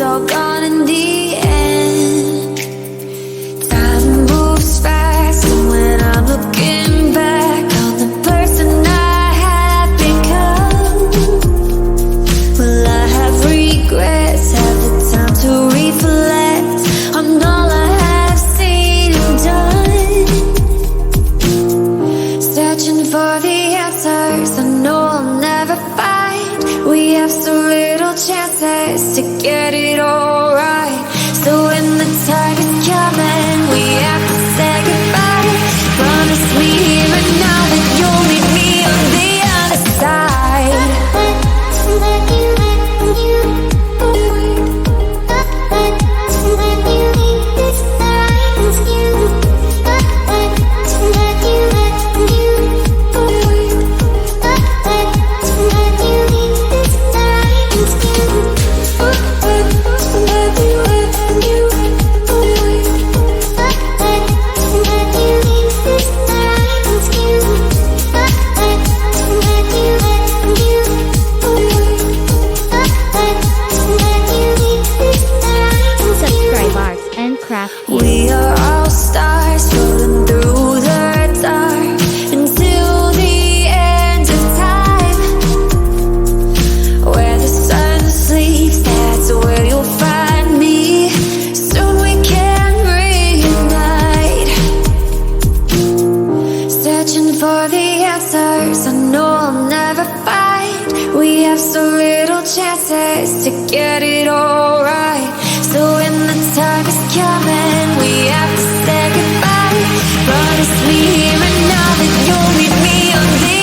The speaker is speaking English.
all gone in the end. Time moves fast, and when I'm looking back on the person I have become, will I have regrets? Have the time to reflect on all I have seen and done? Searching for the answers I know I'll never find. We have so little chances to get it all right. So when the time is coming, we have to say goodbye. Promise me here and now that you'll meet me on the other side. We are all stars floating through the dark until the end of time. Where the sun sleeps, that's where you'll find me. Soon we can reunite. Searching for the answers I know I'll never find. We have so little chances to get it all right. So when the time is coming, we have to say goodbye. Promise me here and now that you'll meet me on the